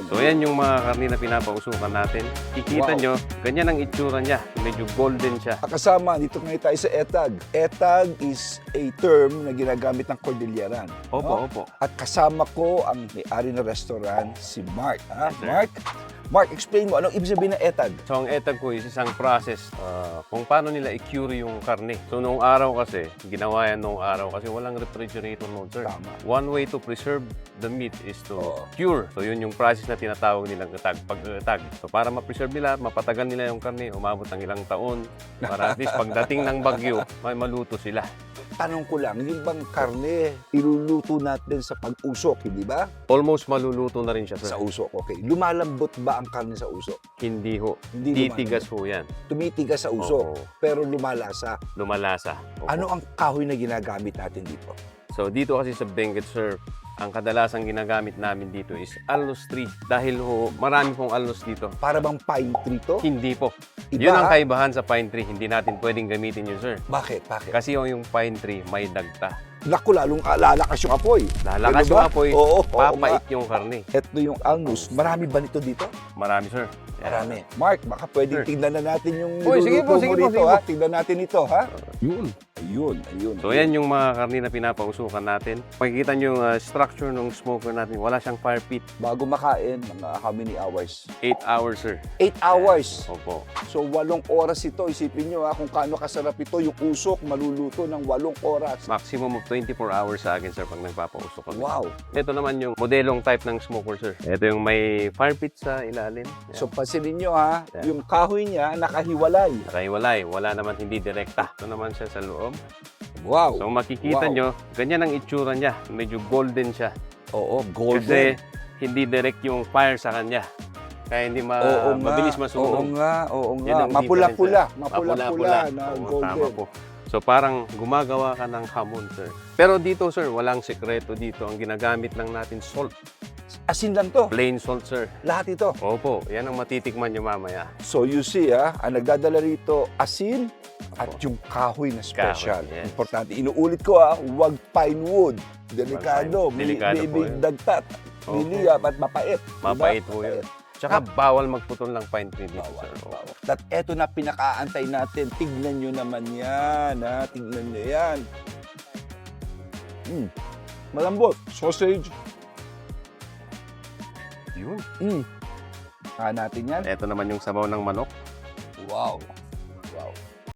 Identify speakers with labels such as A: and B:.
A: So yan yung mga karne na pinapausukan natin. Kikita nyo, ganyan ang itsura niya. Medyo golden siya.
B: Kasama, dito ngayon tayo sa ETAG. ETAG is a term na ginagamit ng Cordilleran.
A: Opo.
B: At kasama ko ang may-ari ng restaurant, si Mark.
A: Yes, sir.
B: Mark, explain mo, anong ibig sabihin ng ETAG?
A: So ang etag ko is isang process kung paano nila i-cure yung karne. So noong araw kasi, ginawa yan noong araw kasi walang refrigerator noon, sir.
B: Tama.
A: One way to preserve the meat is to cure. So yun yung process na tinatawag nilang etag, pag-etag. So para ma-preserve nila, mapatagal nila yung karne, umabot ng ilang taon para at least pagdating ng bagyo, may maluto sila.
B: Tanong ko lang, yung bang karne, iluluto natin sa pag-usok, hindi ba?
A: Almost maluluto na rin siya, sir.
B: Sa usok, okay. Lumalambot ba ang karne sa usok?
A: Hindi ho.
B: Hindi
A: Titigas ho yan.
B: Tumitigas sa usok,
A: Oo.
B: pero lumalasa.
A: Lumalasa. Opo.
B: Ano ang kahoy na ginagamit natin dito?
A: So dito kasi sa Benguet, sir, ang kadalasang ginagamit namin dito is alnos tree. Dahil ho, marami pong alnos dito.
B: Para bang pine tree to?
A: Hindi po.
B: Iba,
A: Yun ang
B: ha?
A: kaibahan sa pine tree. Hindi natin pwedeng gamitin yun, sir.
B: Bakit?
A: Kasi yung pine tree, may dagta.
B: Naku, lalong lalakas yung apoy.
A: Lalakas
B: Ano
A: yung
B: ba?
A: apoy,
B: Oo,
A: papait yung karne.
B: Ito yung alnus. Marami ba nito dito?
A: Marami, sir.
B: Marami. Mark, baka pwedeng
A: Sir.
B: tignan na natin yung
A: Uy, sige po,
B: niluluto
A: sige
B: mo
A: po,
B: rito,
A: sige
B: ha?
A: po.
B: Tignan natin ito, ha?
A: Yun.
B: Ayun.
A: So yan yung mga karne na pinapausukan natin. Makikita nyo yung structure ng smoker natin. Wala siyang fire pit.
B: Bago makain, mga how many hours?
A: 8 hours, sir.
B: 8 hours.
A: Opo.
B: So, 8 oras ito. Isipin nyo, ha, kung kaano kasarap ito, yung usok maluluto ng 8 oras.
A: Maximum of 24 hours sa akin, sir, pag nagpapausok kami.
B: Wow.
A: Ito naman yung modelong type ng smoker, sir. Ito yung may fire pit sa ilalim. Yan.
B: So, pansinin nyo, ha,
A: Yeah.
B: yung kahoy niya nakahiwalay.
A: Nakahiwalay. Wala naman hindi direkta. Ito naman siya sa loob.
B: Wow.
A: So makikita
B: Wow.
A: nyo, ganyan ang itsura niya. Medyo golden siya.
B: Oo,
A: Kasi
B: golden.
A: hindi direct yung fire sa kanya. Kaya hindi
B: Oo nga,
A: mabilis masunog.
B: Oo nga.
A: Yan ang
B: Mapula-pula.
A: difference, sir.
B: Mapula-pula na
A: Oo,
B: golden.
A: tama po. So parang gumagawa ka ng hamon, sir. Pero dito, sir, walang sekreto dito. Ang ginagamit lang natin, salt.
B: Asin lang to.
A: Plain salt, sir.
B: Lahat ito.
A: Opo, yan ang matitikman nyo mamaya.
B: So you see, ang nagdadala rito, asin at yung kahoy na special.
A: Kahoy, yes.
B: Importante. Inuulit ko, huwag pine wood. Delikado.
A: Wag pine. Delikado po
B: May
A: yun.
B: dagtat.
A: Opo.
B: Miliyap at mapait.
A: Mapait
B: Diba?
A: po yun. Tsaka bawal magputol ng pine tree dito,
B: Bawal,
A: sir. Opo.
B: bawal. At eto na pinakaantay natin. Tignan nyo naman yan. Tignan nyo yan. Malambot. Sausage.
A: Yun.
B: Natin yan.
A: Ito naman yung sabaw ng manok.
B: Wow.